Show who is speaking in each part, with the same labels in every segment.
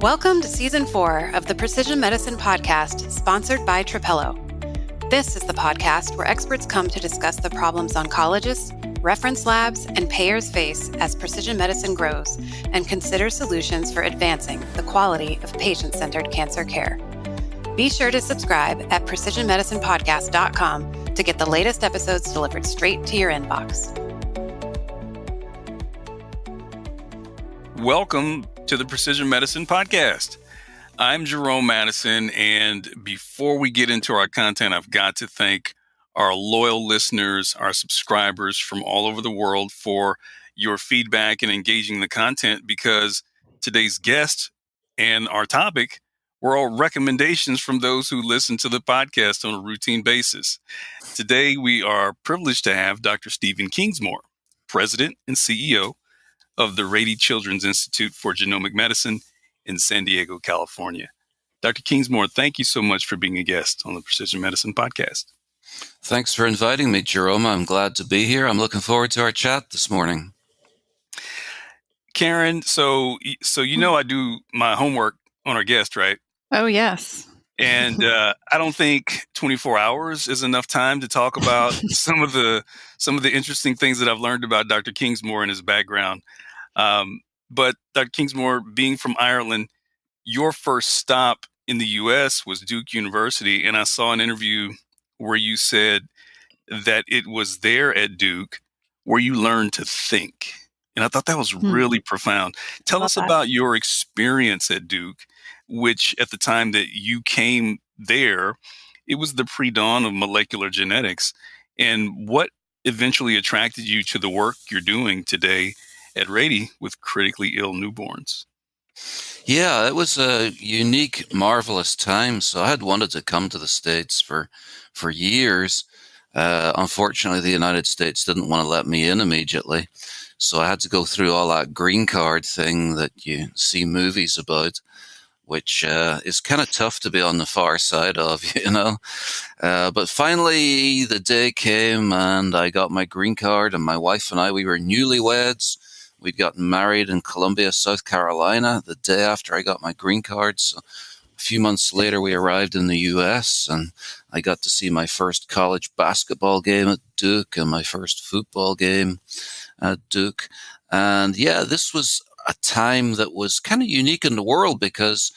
Speaker 1: Welcome to Season 4 of the Precision Medicine Podcast, sponsored by Trapello. This is the podcast where experts come to discuss the problems oncologists, reference labs, and payers face as precision medicine grows and consider solutions for advancing the quality of patient-centered cancer care. Be sure to subscribe at precisionmedicinepodcast.com to get the latest episodes delivered straight to your inbox.
Speaker 2: Welcome to the Precision Medicine Podcast. I'm Jerome Madison, and before we get into our content, I've got to thank our loyal listeners, our subscribers from all over the world for your feedback and engaging the content, because today's guest and our topic were all recommendations from those who listen to the podcast on a routine basis. Today, we are privileged to have Dr. Stephen Kingsmore, President and CEO of the Rady Children's Institute for Genomic Medicine in San Diego, California. Dr. Kingsmore, thank you so much for being a guest on the Precision Medicine Podcast.
Speaker 3: Thanks for inviting me, Jerome. I'm glad to be here. I'm looking forward to our chat this morning.
Speaker 2: Karen, so you know I do my homework on our guest, right?
Speaker 1: Oh, yes.
Speaker 2: And I don't think 24 hours is enough time to talk about some of the interesting things that I've learned about Dr. Kingsmore and his background. But Dr. Kingsmore, being from Ireland, your first stop in the U.S. was Duke University, and I saw an interview where you said that it was there at Duke where you learned to think. And I thought that was really profound. Tell us about your experience at Duke, which at the time that you came there, it was the pre-dawn of molecular genetics, and what eventually attracted you to the work you're doing today at Rady with critically ill newborns.
Speaker 3: Yeah, it was a unique, marvelous time. So I had wanted to come to the States for years. Unfortunately, the United States didn't want to let me in immediately. So I had to go through all that green card thing that you see movies about, which is kind of tough to be on the far side of, you know. But finally, the day came and I got my green card, and my wife and I, we were newlyweds. We'd gotten married in Columbia, South Carolina, the day after I got my green card. So a few months later, we arrived in the U.S., and I got to see my first college basketball game at Duke and my first football game at Duke. And yeah, this was a time that was kind of unique in the world because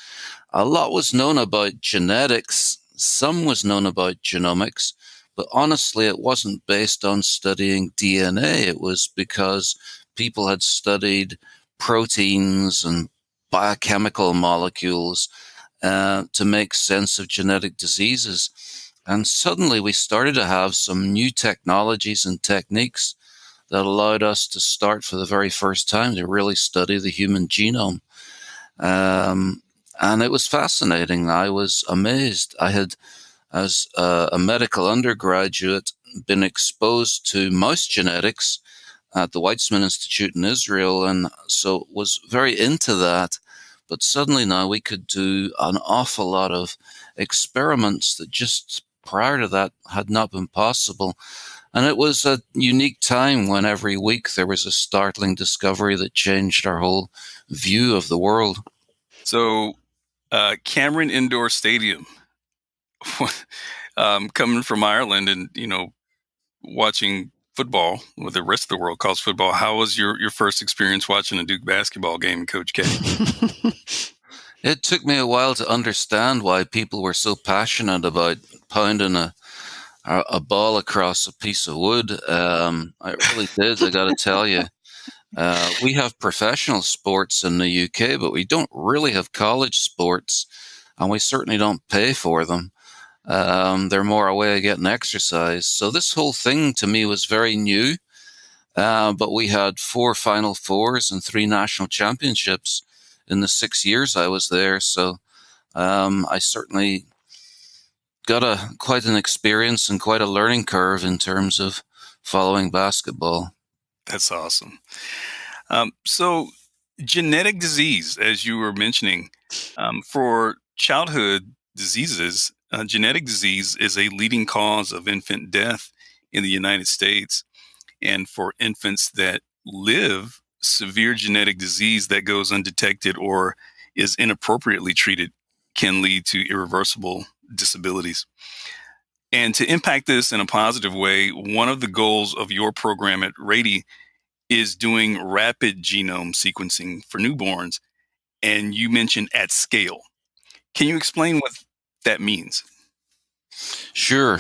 Speaker 3: a lot was known about genetics, some was known about genomics, but honestly, it wasn't based on studying DNA. It was because people had studied proteins and biochemical molecules to make sense of genetic diseases. And suddenly we started to have some new technologies and techniques that allowed us to start for the very first time to really study the human genome. And it was fascinating. I was amazed. I had, as a medical undergraduate, been exposed to mouse genetics at the Weizmann Institute in Israel, and so was very into that. But suddenly now we could do an awful lot of experiments that just prior to that had not been possible. And it was a unique time when every week there was a startling discovery that changed our whole view of the world.
Speaker 2: So Cameron Indoor Stadium, coming from Ireland and, you know, watching football, what the rest of the world calls football. How was your first experience watching a Duke basketball game, Coach K?
Speaker 3: It took me a while to understand why people were so passionate about pounding a ball across a piece of wood. I really did, I got to tell you. We have professional sports in the UK, but we don't really have college sports, and we certainly don't pay for them. They're more a way of getting exercise. So this whole thing to me was very new, but we had 4 Final Fours and 3 national championships in the 6 years I was there. So I certainly got quite an experience and quite a learning curve in terms of following basketball.
Speaker 2: That's awesome. So genetic disease, as you were mentioning, for childhood diseases, genetic disease is a leading cause of infant death in the United States. And for infants that live severe genetic disease that goes undetected or is inappropriately treated can lead to irreversible disabilities. And to impact this in a positive way, one of the goals of your program at Rady is doing rapid genome sequencing for newborns. And you mentioned at scale. Can you explain what that means?
Speaker 3: Sure.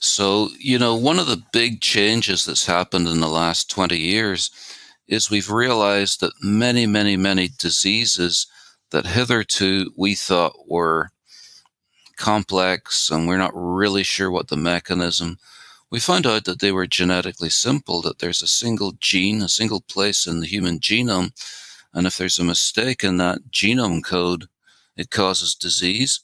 Speaker 3: So, one of the big changes that's happened in the last 20 years is we've realized that many, many, many diseases that hitherto we thought were complex and we're not really sure what the mechanism, we found out that they were genetically simple, that there's a single gene, a single place in the human genome, and if there's a mistake in that genome code, it causes disease,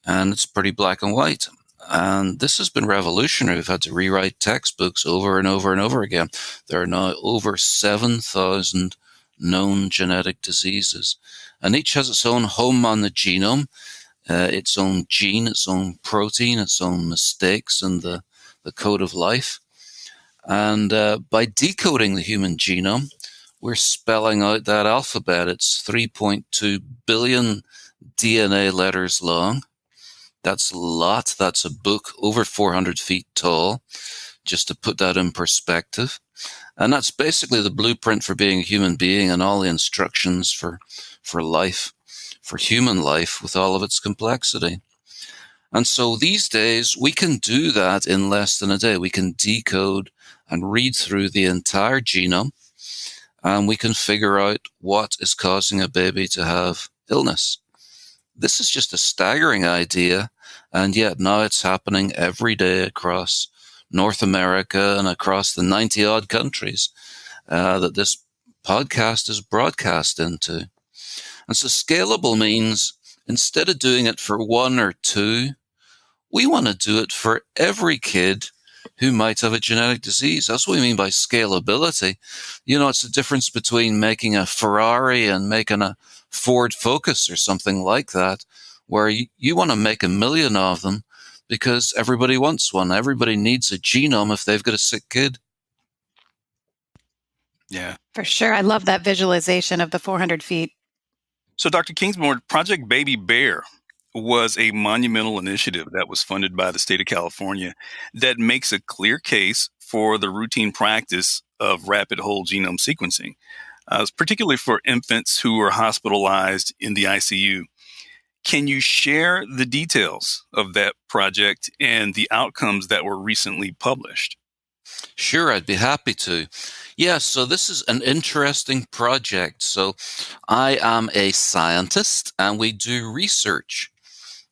Speaker 3: and it's pretty black and white. And this has been revolutionary. We've had to rewrite textbooks over and over and over again. There are now over 7,000 known genetic diseases, and each has its own home on the genome, its own gene, its own protein, its own mistakes in the code of life. And by decoding the human genome, we're spelling out that alphabet. It's 3.2 billion DNA letters long. That's a lot. That's a book over 400 feet tall, just to put that in perspective. And that's basically the blueprint for being a human being and all the instructions for life, for human life with all of its complexity. And so these days, we can do that in less than a day. We can decode and read through the entire genome, and we can figure out what is causing a baby to have illness. This is just a staggering idea, and yet now it's happening every day across North America and across the 90-odd countries that this podcast is broadcast into. And so scalable means instead of doing it for one or two, we want to do it for every kid who might have a genetic disease. That's what we mean by scalability. It's the difference between making a Ferrari and making a Ford Focus or something like that, where you want to make 1 million of them because everybody wants one. Everybody needs a genome if they've got a sick kid.
Speaker 2: Yeah.
Speaker 1: For sure. I love that visualization of the 400 feet.
Speaker 2: So, Dr. Kingsmore, Project Baby Bear was a monumental initiative that was funded by the state of California that makes a clear case for the routine practice of rapid whole genome sequencing, particularly for infants who are hospitalized in the ICU. Can you share the details of that project and the outcomes that were recently published?
Speaker 3: Sure, I'd be happy to. Yeah, so this is an interesting project. So I am a scientist and we do research.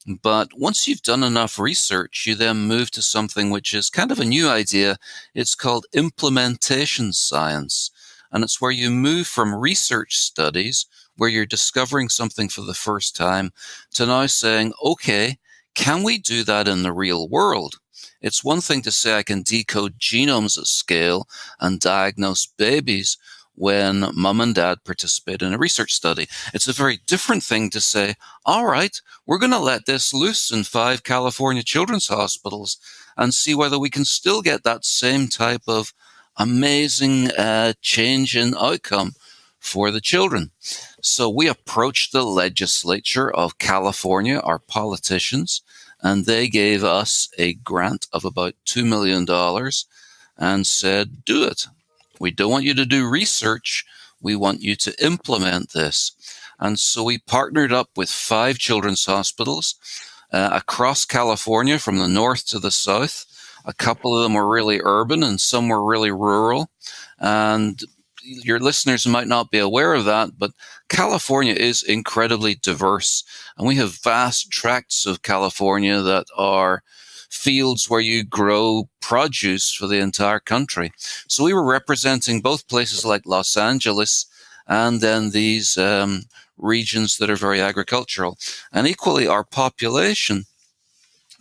Speaker 3: But once you've done enough research, you then move to something which is kind of a new idea. It's called implementation science. And it's where you move from research studies, where you're discovering something for the first time, to now saying, okay, can we do that in the real world? It's one thing to say I can decode genomes at scale and diagnose babies when mom and dad participate in a research study. It's a very different thing to say, all right, we're going to let this loose in 5 California children's hospitals and see whether we can still get that same type of amazing change in outcome for the children. So we approached the legislature of California, our politicians, and they gave us a grant of about $2 million and said, do it. We don't want you to do research. We want you to implement this. And so we partnered up with 5 children's hospitals across California from the north to the south. A couple of them were really urban and some were really rural. And your listeners might not be aware of that, but California is incredibly diverse. And we have vast tracts of California that are fields where you grow produce for the entire country. So we were representing both places like Los Angeles and then these regions that are very agricultural. And equally, our population,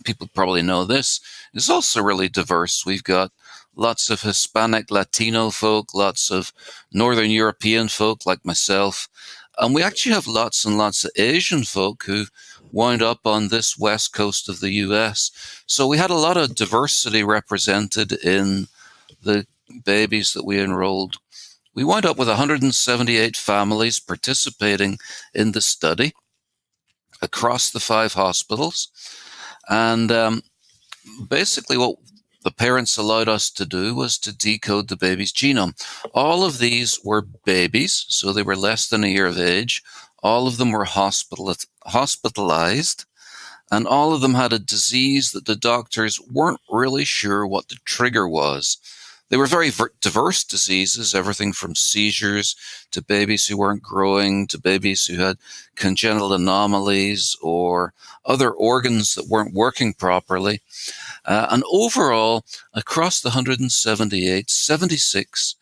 Speaker 3: people probably know this, is also really diverse. We've got lots of Hispanic, Latino folk, lots of Northern European folk like myself. And we actually have lots and lots of Asian folk who wound up on this west coast of the US. So we had a lot of diversity represented in the babies that we enrolled We wound up with 178 families participating in the study across the 5 hospitals. And basically what the parents allowed us to do was to decode the baby's genome. All of these were babies, so they were less than a year of age. All of them were hospitalized, and all of them had a disease that the doctors weren't really sure what the trigger was. They were very diverse diseases, everything from seizures to babies who weren't growing, to babies who had congenital anomalies or other organs that weren't working properly. And overall, across the 178, 76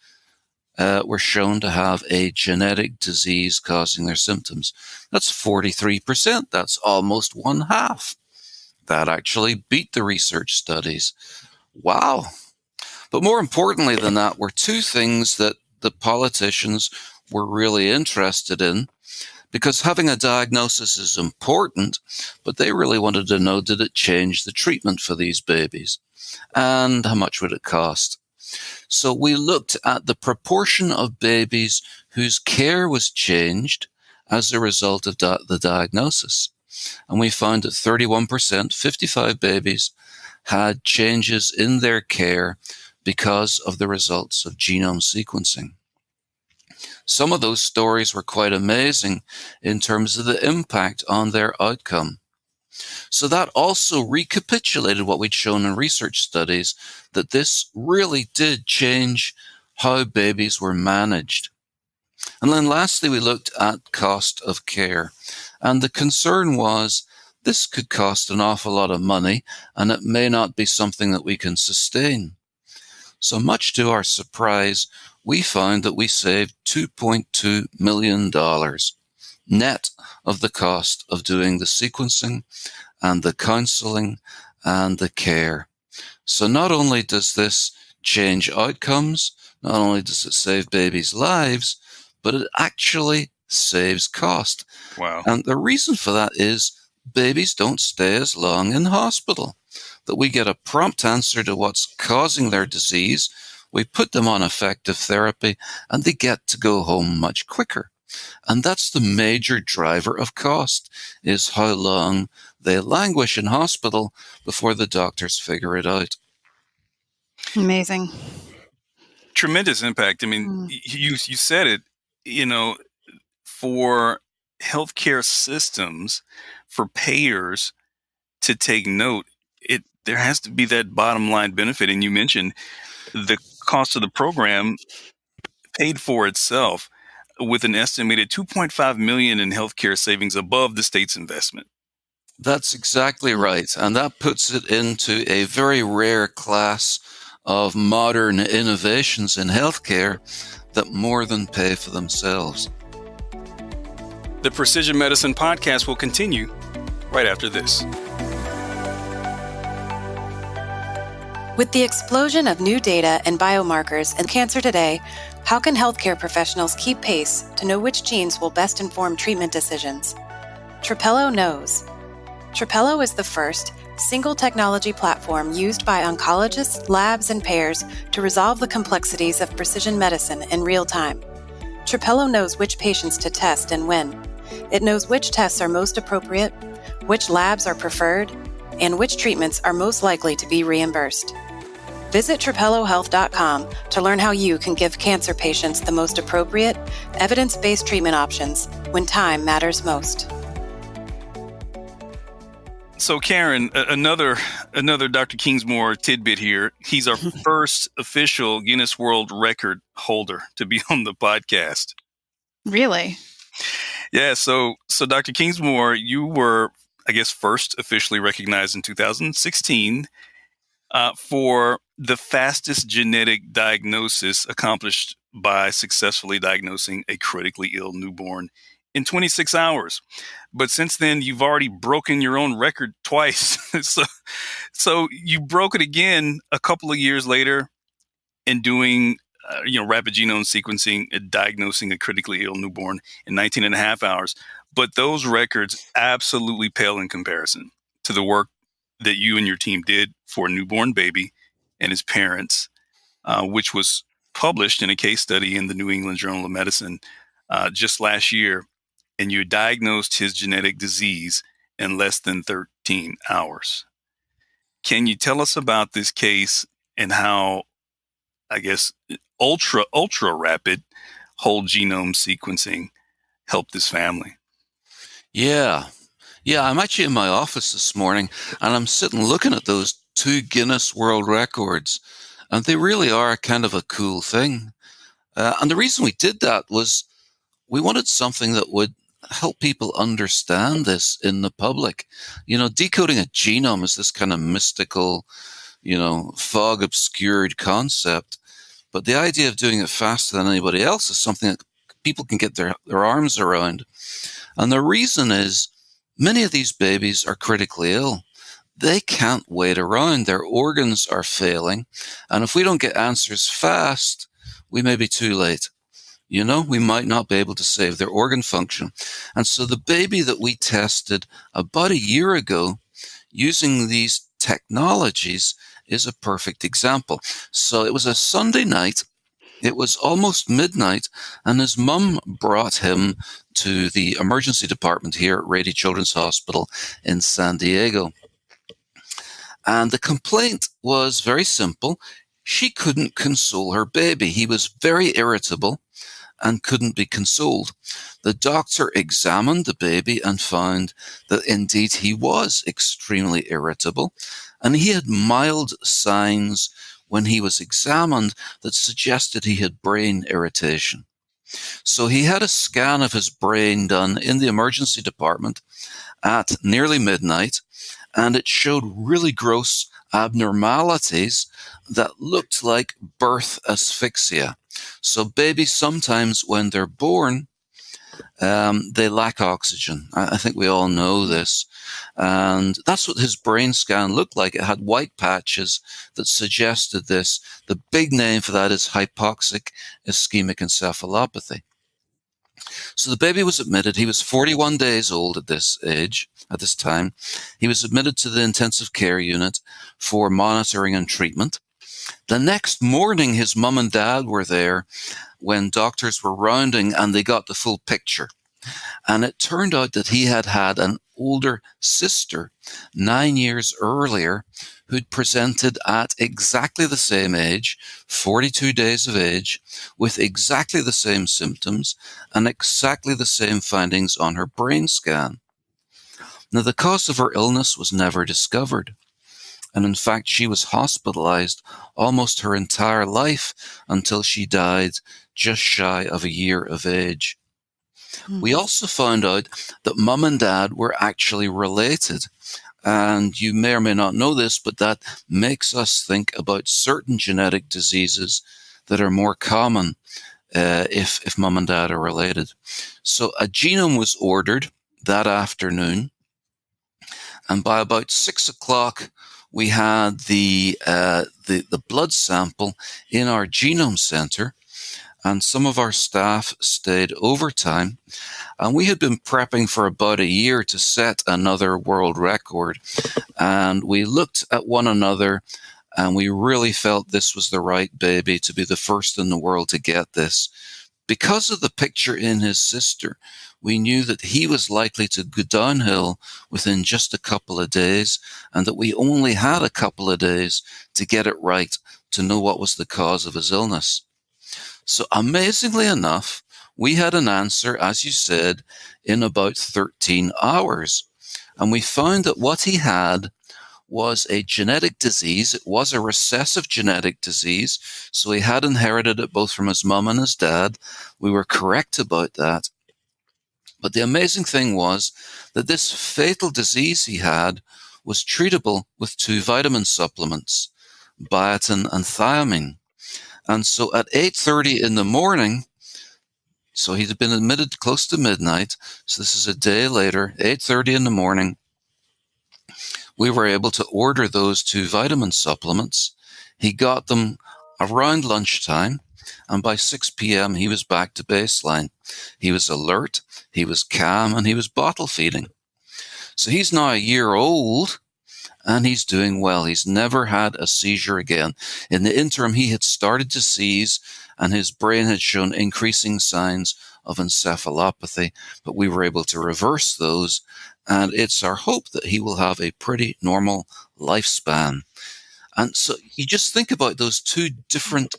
Speaker 3: were shown to have a genetic disease causing their symptoms. That's 43%. That's almost one half. That actually beat the research studies. Wow. But more importantly than that were 2 things that the politicians were really interested in, because having a diagnosis is important, but they really wanted to know, did it change the treatment for these babies? And how much would it cost? So we looked at the proportion of babies whose care was changed as a result of the diagnosis. And we found that 31%, 55 babies, had changes in their care because of the results of genome sequencing. Some of those stories were quite amazing in terms of the impact on their outcome. So that also recapitulated what we'd shown in research studies, that this really did change how babies were managed. And then lastly, we looked at cost of care. And the concern was this could cost an awful lot of money, and it may not be something that we can sustain. So much to our surprise, we found that we saved $2.2 million net of the cost of doing the sequencing and the counseling and the care. So not only does this change outcomes, not only does it save babies' lives, but it actually saves cost.
Speaker 2: Wow.
Speaker 3: And the reason for that is babies don't stay as long in hospital, that we get a prompt answer to what's causing their disease, we put them on effective therapy, and they get to go home much quicker. And that's the major driver of cost, is how long they languish in hospital before the doctors figure it out.
Speaker 1: Amazing.
Speaker 2: Tremendous impact. I mean, you said it, for healthcare systems, for payers to take note, there has to be that bottom line benefit. And you mentioned the cost of the program paid for itself with an estimated $2.5 million in healthcare savings above the state's investment.
Speaker 3: That's exactly right. And that puts it into a very rare class of modern innovations in healthcare that more than pay for themselves.
Speaker 2: The Precision Medicine podcast will continue right after this.
Speaker 1: With the explosion of new data and biomarkers in cancer today, how can healthcare professionals keep pace to know which genes will best inform treatment decisions? Trapelo knows. Trapelo is the first single technology platform used by oncologists, labs, and payers to resolve the complexities of precision medicine in real time. Trapelo knows which patients to test and when. It knows which tests are most appropriate, which labs are preferred, and which treatments are most likely to be reimbursed. Visit trapelohealth.com to learn how you can give cancer patients the most appropriate, evidence-based treatment options when time matters most.
Speaker 2: So, Karen, another Dr. Kingsmore tidbit here. He's our first official Guinness World Record holder to be on the podcast.
Speaker 1: Really?
Speaker 2: Yeah. So Dr. Kingsmore, you were, I guess, first officially recognized in 2016 for the fastest genetic diagnosis accomplished by successfully diagnosing a critically ill newborn in 26 hours. But since then, you've already broken your own record twice. So you broke it again a couple of years later in doing rapid genome sequencing and diagnosing a critically ill newborn in 19 and a half hours. But those records absolutely pale in comparison to the work that you and your team did for a newborn baby and his parents, which was published in a case study in the New England Journal of Medicine just last year, and you diagnosed his genetic disease in less than 13 hours. Can you tell us about this case and how, I guess, ultra rapid whole genome sequencing helped this family?
Speaker 3: Yeah. I'm actually in my office this morning, and I'm sitting looking at those 2 Guinness World Records, and they really are kind of a cool thing. And the reason we did that was we wanted something that would help people understand this in the public. Decoding a genome is this kind of mystical, fog obscured concept. But the idea of doing it faster than anybody else is something that people can get their arms around. And the reason is many of these babies are critically ill. They can't wait around. Their organs are failing. And if we don't get answers fast, we may be too late. We might not be able to save their organ function. And so the baby that we tested about a year ago using these technologies is a perfect example. So it was a Sunday night. It was almost midnight, and his mum brought him to the emergency department here at Rady Children's Hospital in San Diego. And the complaint was very simple. She couldn't console her baby. He was very irritable and couldn't be consoled. The doctor examined the baby and found that indeed he was extremely irritable, and he had mild signs when he was examined that suggested he had brain irritation. So he had a scan of his brain done in the emergency department at nearly midnight, and it showed really gross abnormalities that looked like birth asphyxia. So babies sometimes when they're born, they lack oxygen. I think we all know this. And that's what his brain scan looked like. It had white patches that suggested this. The big name for that is hypoxic ischemic encephalopathy. So the baby was admitted. He was 41 days old at this time. He was admitted to the intensive care unit for monitoring and treatment. The next morning, his mum and dad were there when doctors were rounding, and they got the full picture. And it turned out that he had had an older sister 9 years earlier who'd presented at exactly the same age, 42 days of age, with exactly the same symptoms and exactly the same findings on her brain scan. Now, the cause of her illness was never discovered. And in fact, she was hospitalized almost her entire life until she died just shy of a year of age. We also found out that mum and dad were actually related. And you may or may not know this, but that makes us think about certain genetic diseases that are more common if mum and dad are related. So a genome was ordered that afternoon. And by about 6 o'clock, we had the blood sample in our genome center, and some of our staff stayed overtime. And we had been prepping for about a year to set another world record. And we looked at one another, and we really felt this was the right baby to be the first in the world to get this. Because of the picture in his sister, we knew that he was likely to go downhill within just a couple of days, and that we only had a couple of days to get it right, to know what was the cause of his illness. So amazingly enough, we had an answer, as you said, in about 13 hours. And we found that what he had was a genetic disease. It was a recessive genetic disease. So he had inherited it both from his mum and his dad. We were correct about that. But the amazing thing was that this fatal disease he had was treatable with 2 vitamin supplements, biotin and thiamine. And so at 8:30 in the morning, so he'd been admitted close to midnight, so this is a day later, 8:30 in the morning, we were able to order those 2 vitamin supplements. He got them around lunchtime, and by 6 p.m. he was back to baseline. He was alert, he was calm, and he was bottle feeding. So he's now a year old, and he's doing well. He's never had a seizure again. In the interim, he had started to seize and his brain had shown increasing signs of encephalopathy, but we were able to reverse those, and it's our hope that he will have a pretty normal lifespan. And so you just think about those two different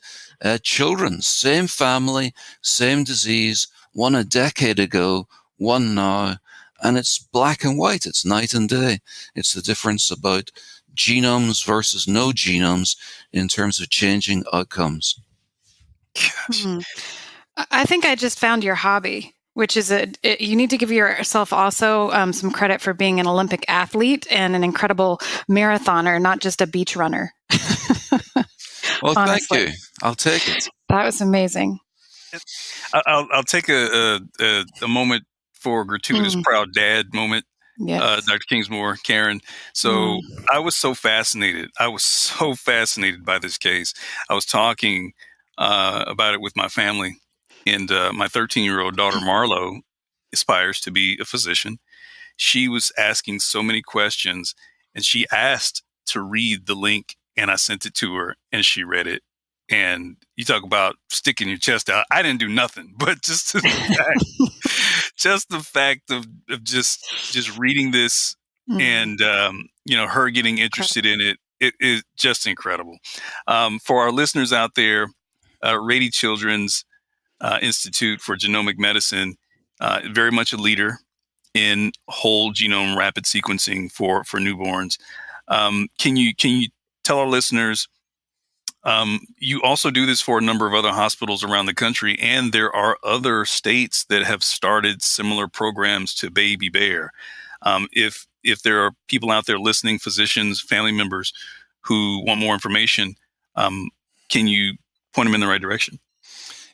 Speaker 3: children, same family, same disease, one a decade ago, one now, and it's black and white, it's night and day. It's the difference about genomes versus no genomes in terms of changing outcomes.
Speaker 2: Gosh.
Speaker 1: I think I just found your hobby, which is you need to give yourself also some credit for being an Olympic athlete and an incredible marathoner, not just a beach runner.
Speaker 3: Well,
Speaker 1: Honestly.
Speaker 3: thank you. I'll take it.
Speaker 1: That was amazing.
Speaker 2: I'll take a moment for gratuitous proud dad moment.
Speaker 1: Yes.
Speaker 2: Dr. Kingsmore, Karen. So I was so fascinated. By this case. I was talking about it with my family, and my 13-year-old daughter, Marlo, aspires to be a physician. She was asking so many questions, and she asked to read the link, and I sent it to her, and she read it. And you talk about sticking your chest out. I didn't do nothing, but just the fact of just reading this and her getting interested in it is just incredible. For our listeners out there, Rady Children's Institute for Genomic Medicine, very much a leader in whole genome rapid sequencing for newborns. Can you tell our listeners? You also do this for a number of other hospitals around the country, and there are other states that have started similar programs to Baby Bear. If there are people out there listening, physicians, family members who want more information, can you point them in the right direction?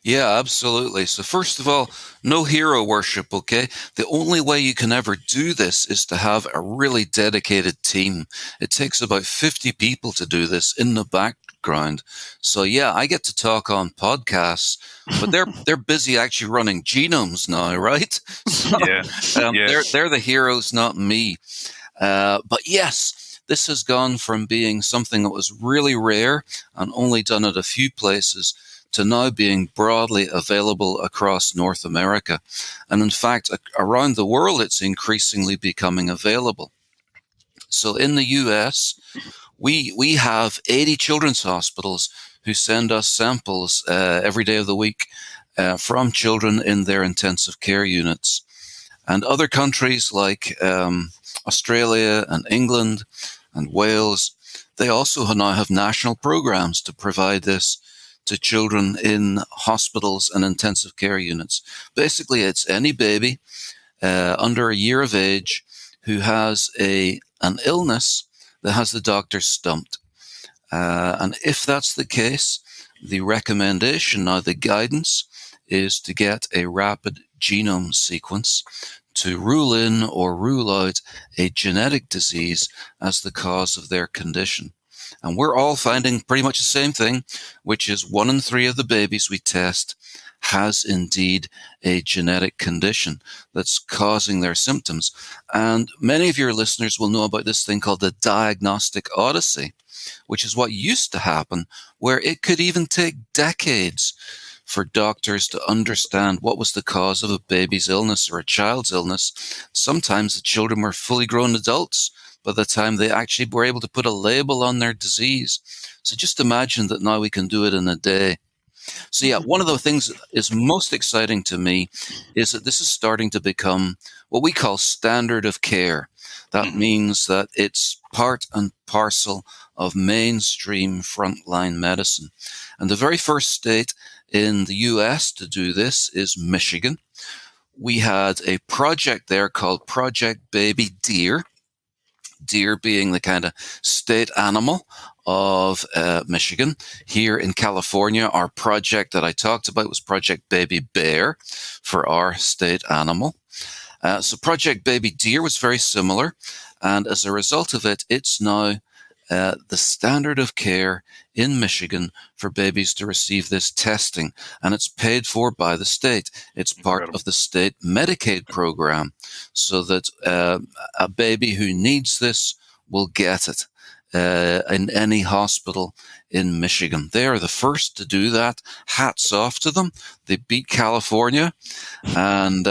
Speaker 3: Yeah, absolutely. So first of all, no hero worship, okay? The only way you can ever do this is to have a really dedicated team. It takes about 50 people to do this in the background. So yeah, I get to talk on podcasts, but they're busy actually running genomes now, right? So, they're the heroes, not me. But yes, this has gone from being something that was really rare and only done at a few places to now being broadly available across North America. And in fact, around the world, it's increasingly becoming available. So in the US, we have 80 children's hospitals who send us samples every day of the week from children in their intensive care units. And other countries like Australia and England and Wales, they also now have national programs to provide this to children in hospitals and intensive care units. Basically, it's any baby under a year of age who has an illness that has the doctor stumped. And if that's the case, the recommendation, now the guidance, is to get a rapid genome sequence to rule in or rule out a genetic disease as the cause of their condition. And we're all finding pretty much the same thing, which is 1 in 3 of the babies we test has indeed a genetic condition that's causing their symptoms. And many of your listeners will know about this thing called the diagnostic odyssey, which is what used to happen, where it could even take decades for doctors to understand what was the cause of a baby's illness or a child's illness. Sometimes the children were fully grown adults by the time they actually were able to put a label on their disease. So just imagine that now we can do it in a day. So yeah, one of the things that is most exciting to me is that this is starting to become what we call standard of care. That means that it's part and parcel of mainstream frontline medicine. And the very first state in the US to do this is Michigan. We had a project there called Project Baby Deer. Deer being the kind of state animal of Michigan. Here in California, our project that I talked about was Project Baby Bear for our state animal. So Project Baby Deer was very similar. And as a result of it, it's now the standard of care in Michigan for babies to receive this testing. And it's paid for by the state. It's part of the state Medicaid program, so that a baby who needs this will get it. in any hospital in Michigan. They are the first to do that. Hats off to them. They beat California, and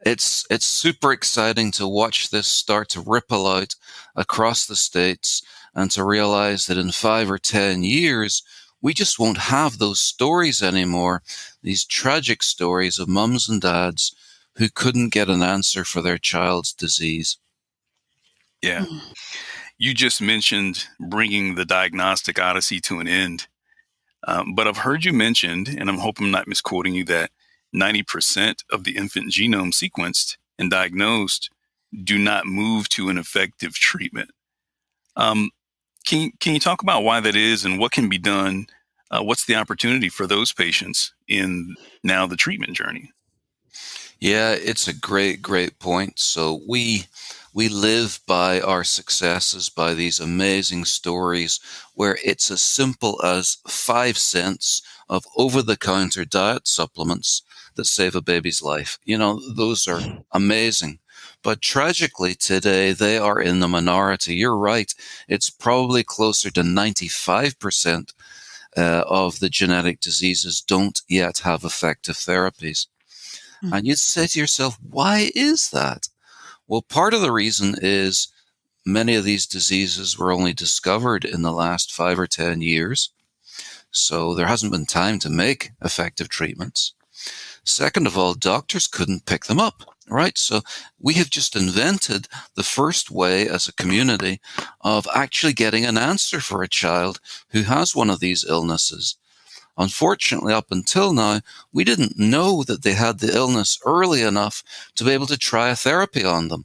Speaker 3: it's super exciting to watch this start to ripple out across the states, and to realize that in 5 or 10 years, we just won't have those stories anymore, these tragic stories of mums and dads who couldn't get an answer for their child's disease.
Speaker 2: Yeah. You just mentioned bringing the diagnostic odyssey to an end. But I've heard you mentioned, and I hope I'm not misquoting you, that 90% of the infant genome sequenced and diagnosed do not move to an effective treatment. Can you talk about why that is and what can be done? What's the opportunity for those patients in now the treatment journey?
Speaker 3: Yeah, it's a great point. So we live by our successes, by these amazing stories where it's as simple as 5 cents of over-the-counter diet supplements that save a baby's life. Those are amazing. But tragically today, they are in the minority. You're right. It's probably closer to 95% of the genetic diseases don't yet have effective therapies. And you'd say to yourself, why is that? Well, part of the reason is many of these diseases were only discovered in the last 5 or 10 years. So there hasn't been time to make effective treatments. Second of all, doctors couldn't pick them up, right? So we have just invented the first way as a community of actually getting an answer for a child who has one of these illnesses. Unfortunately, up until now, we didn't know that they had the illness early enough to be able to try a therapy on them.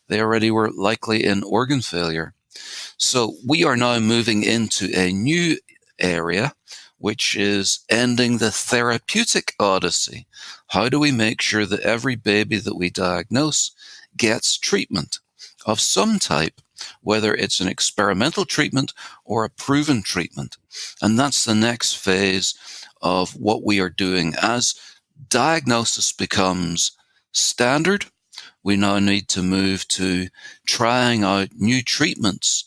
Speaker 3: They already were likely in organ failure. So we are now moving into a new area, which is ending the therapeutic odyssey. How do we make sure that every baby that we diagnose gets treatment of some type, whether it's an experimental treatment or a proven treatment? And that's the next phase of what we are doing. As diagnosis becomes standard, we now need to move to trying out new treatments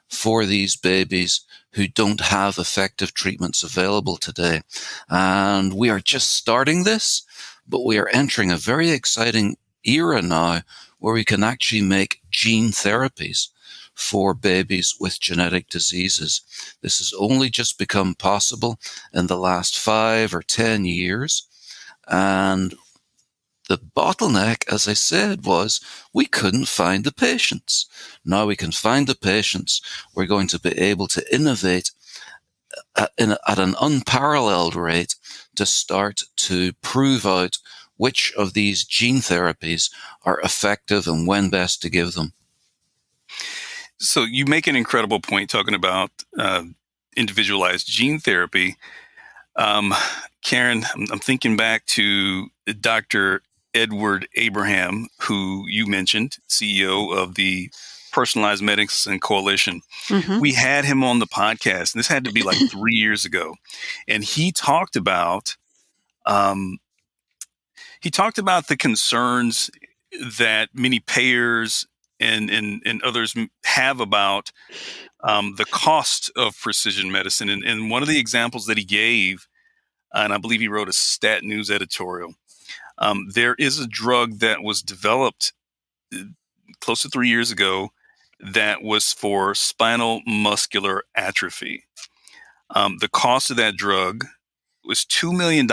Speaker 3: for these babies who don't have effective treatments available today. And we are just starting this, but we are entering a very exciting era now where we can actually make gene therapies for babies with genetic diseases. This has only just become possible in the last 5 or 10 years. And the bottleneck, as I said, was we couldn't find the patients. Now we can find the patients. We're going to be able to innovate at an unparalleled rate to start to prove out which of these gene therapies are effective and when best to give them.
Speaker 2: So you make an incredible point talking about individualized gene therapy. Karen, I'm thinking back to Dr. Edward Abraham, who you mentioned, CEO of the Personalized Medicine Coalition.
Speaker 1: Mm-hmm.
Speaker 2: We had him on the podcast, and this had to be like 3 years ago. And he talked about the concerns that many payers and others have about the cost of precision medicine. And one of the examples that he gave, and I believe he wrote a Stat News editorial, there is a drug that was developed close to 3 years ago that was for spinal muscular atrophy. The cost of that drug was $2 million.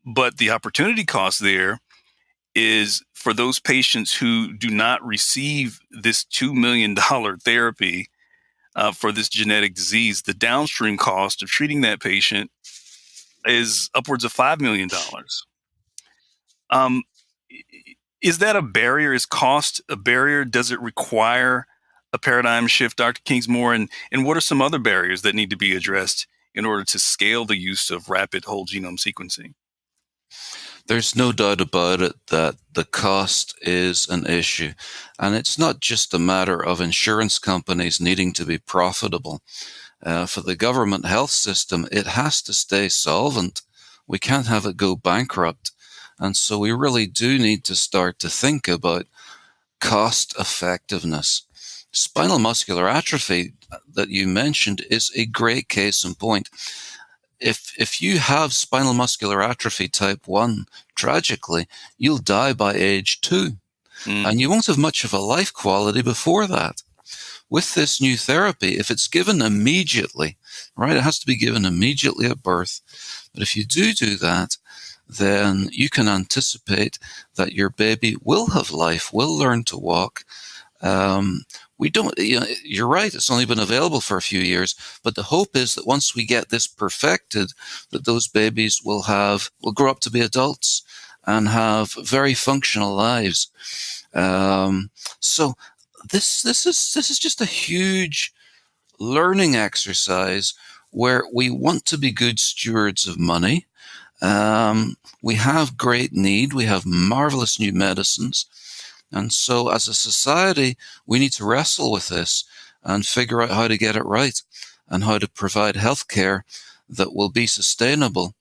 Speaker 2: But the opportunity cost there is for those patients who do not receive this $2 million therapy for this genetic disease, the downstream cost of treating that patient is upwards of $5 million. Is that a barrier? Is cost a barrier? Does it require a paradigm shift, Dr. Kingsmore? And what are some other barriers that need to be addressed in order to scale the use of rapid whole genome sequencing?
Speaker 3: There's no doubt about it that the cost is an issue. And it's not just a matter of insurance companies needing to be profitable. For the government health system, it has to stay solvent. We can't have it go bankrupt. And so we really do need to start to think about cost effectiveness. spinal muscular atrophy that you mentioned is a great case in point. If you have spinal muscular atrophy type 1, tragically, you'll die by age 2. And you won't have much of a life quality before that. With this new therapy, if it's given immediately, right, it has to be given immediately at birth. But if you do that, then you can anticipate that your baby will have life, will learn to walk. We don't, you're right, it's only been available for a few years, but the hope is that once we get this perfected, that those babies will grow up to be adults and have very functional lives. So this is just a huge learning exercise where we want to be good stewards of money. We have great need. We have marvelous new medicines. And so as a society, we need to wrestle with this and figure out how to get it right and how to provide healthcare that will be sustainable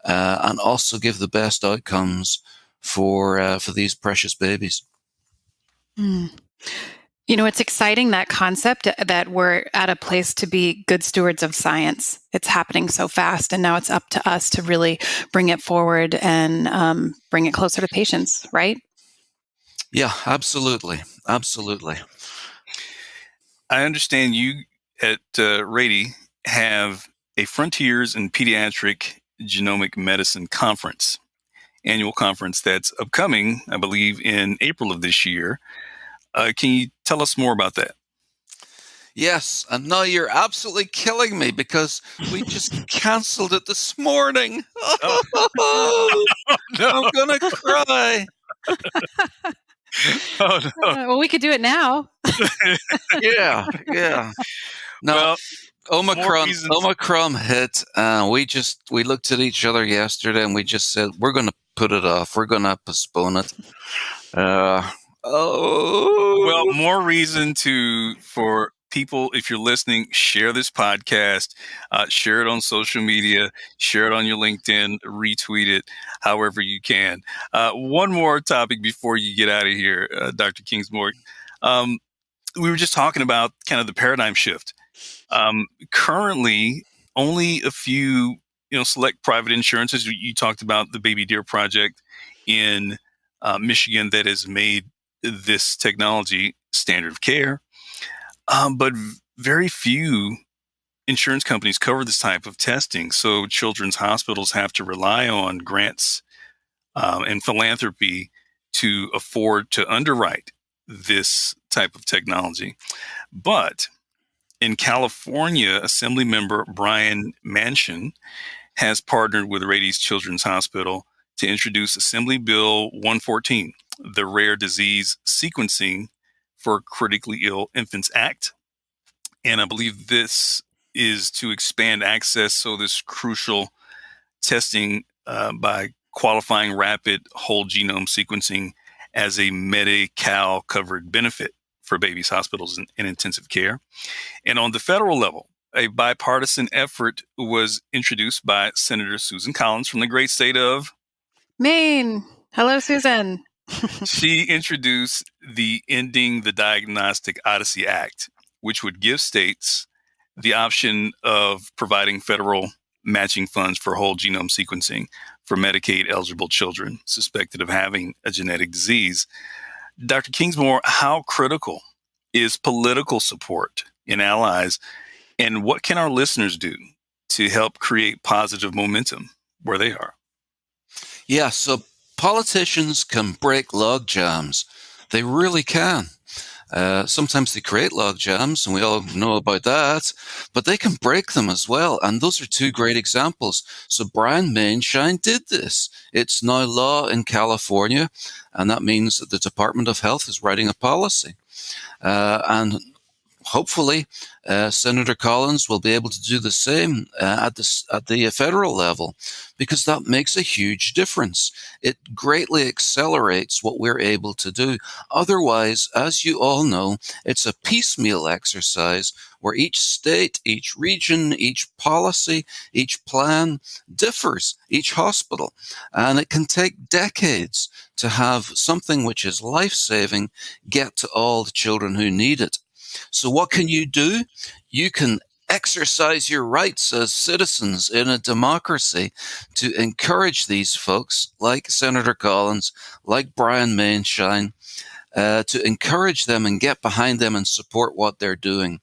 Speaker 3: and also give the best outcomes for these precious babies.
Speaker 1: It's exciting, that concept that we're at a place to be good stewards of science. It's happening so fast, and now it's up to us to really bring it forward and bring it closer to patients, right?
Speaker 3: Yeah, absolutely. Absolutely.
Speaker 2: I understand you at Rady have a Frontiers in Pediatric Genomic Medicine conference, annual conference that's upcoming, I believe, in April of this year. Can you tell us more about that?
Speaker 3: Yes, and now you're absolutely killing me because we just canceled it this morning. Oh,
Speaker 2: no.
Speaker 3: I'm going to cry.
Speaker 2: Oh, no.
Speaker 1: Well, we could do it now.
Speaker 3: Yeah. Now, Omicron hit, and we looked at each other yesterday and we just said, we're going to put it off. We're going to postpone it.
Speaker 2: Well, more reason for people, if you're listening, share this podcast, share it on social media, share it on your LinkedIn, retweet it, however you can. One more topic before you get out of here, Dr. Kingsmore. We were just talking about kind of the paradigm shift. Currently, only a few, select private insurances. You talked about the Baby Deer Project in Michigan that has made this technology standard of care. But very few insurance companies cover this type of testing. So children's hospitals have to rely on grants and philanthropy to afford to underwrite this type of technology. But in California, Assemblymember Brian Manchin has partnered with Rady's Children's Hospital to introduce Assembly Bill 114, the Rare Disease Sequencing for Critically Ill Infants Act. And I believe this is to expand access. So this crucial testing by qualifying rapid whole genome sequencing as a Medi-Cal covered benefit for babies, hospitals, and intensive care. And on the federal level, a bipartisan effort was introduced by Senator Susan Collins from the great state of
Speaker 1: Maine. Hello, Susan.
Speaker 2: She introduced the Ending the Diagnostic Odyssey Act, which would give states the option of providing federal matching funds for whole genome sequencing for Medicaid eligible children suspected of having a genetic disease. Dr. Kingsmore, how critical is political support in allies, and what can our listeners do to help create positive momentum where they are?
Speaker 3: Yeah, so politicians can break log jams. They really can. Sometimes they create log jams, and we all know about that, but they can break them as well. And those are two great examples. So Brian Manchin did this. It's now law in California, and that means that the Department of Health is writing a policy. And hopefully, Senator Collins will be able to do the same at the federal level, because that makes a huge difference. It greatly accelerates what we're able to do. Otherwise, as you all know, it's a piecemeal exercise where each state, each region, each policy, each plan differs, each hospital. And it can take decades to have something which is life-saving get to all the children who need it. So what can you do? You can exercise your rights as citizens in a democracy to encourage these folks like Senator Collins, like Brian Mainshine, to encourage them and get behind them and support what they're doing.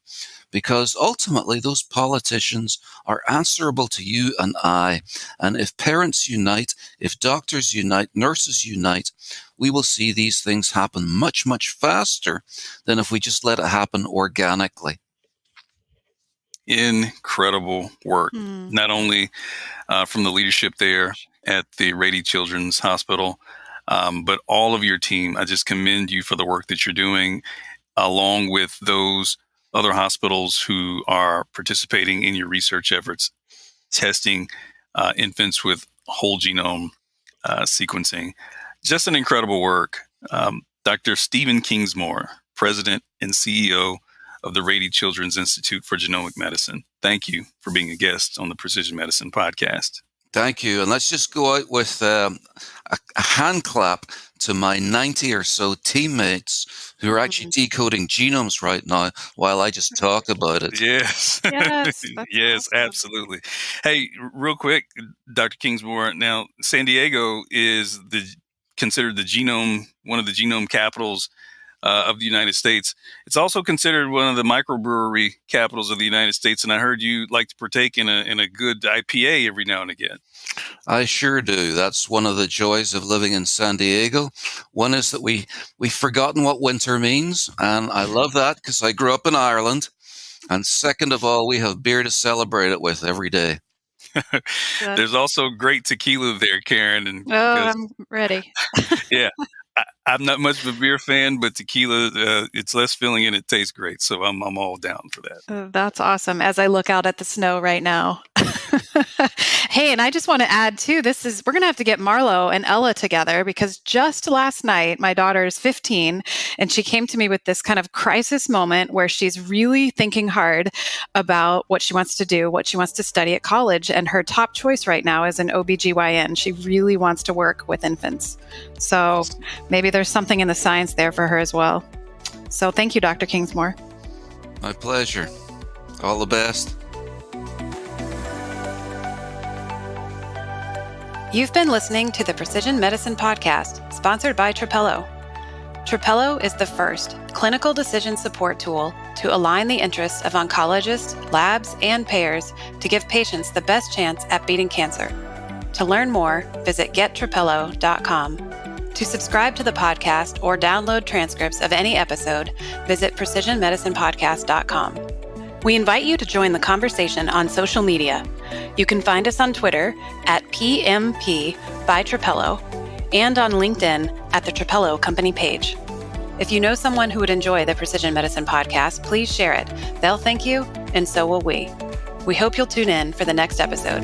Speaker 3: Because ultimately, those politicians are answerable to you and I. And if parents unite, if doctors unite, nurses unite, we will see these things happen much, much faster than if we just let it happen organically.
Speaker 2: Incredible work, not only from the leadership there at the Rady Children's Hospital, but all of your team. I just commend you for the work that you're doing, along with those other hospitals who are participating in your research efforts, testing infants with whole genome sequencing. Just an incredible work. Dr. Stephen Kingsmore, President and CEO of the Rady Children's Institute for Genomic Medicine. Thank you for being a guest on the Precision Medicine Podcast.
Speaker 3: Thank you. And let's just go out with a hand clap to my 90 or so teammates who are actually decoding genomes right now while I just talk about it.
Speaker 2: Yes.
Speaker 1: Yes,
Speaker 2: yes,
Speaker 1: awesome.
Speaker 2: Absolutely. Hey, real quick, Dr. Kingsmore, now San Diego is considered one of the genome capitals of the United States. It's also considered one of the microbrewery capitals of the United States, and I heard you like to partake in a good IPA every now and again.
Speaker 3: I sure do. That's one of the joys of living in San Diego. One is that we've forgotten what winter means, and I love that because I grew up in Ireland. And second of all, we have beer to celebrate it with every day.
Speaker 2: There's also great tequila there, Karen.
Speaker 1: I'm ready.
Speaker 2: Yeah. I'm not much of a beer fan, but tequila, it's less filling and it tastes great. So I'm all down for that.
Speaker 1: That's awesome. As I look out at the snow right now. Hey, and I just want to add too, we're going to have to get Marlo and Ella together because just last night, my daughter is 15 and she came to me with this kind of crisis moment where she's really thinking hard about what she wants to do, what she wants to study at college. And her top choice right now is an OBGYN. She really wants to work with infants. So maybe there's something in the science there for her as well. So thank you, Dr. Kingsmore.
Speaker 3: My pleasure. All the best.
Speaker 1: You've been listening to the Precision Medicine Podcast, sponsored by Trapelo. Trapelo is the first clinical decision support tool to align the interests of oncologists, labs, and payers to give patients the best chance at beating cancer. To learn more, visit gettrapelo.com. To subscribe to the podcast or download transcripts of any episode, visit precisionmedicinepodcast.com. We invite you to join the conversation on social media. You can find us on Twitter at PMP by Trapelo and on LinkedIn at the Trapelo Company page. If you know someone who would enjoy the Precision Medicine Podcast, please share it. They'll thank you, and so will we. We hope you'll tune in for the next episode.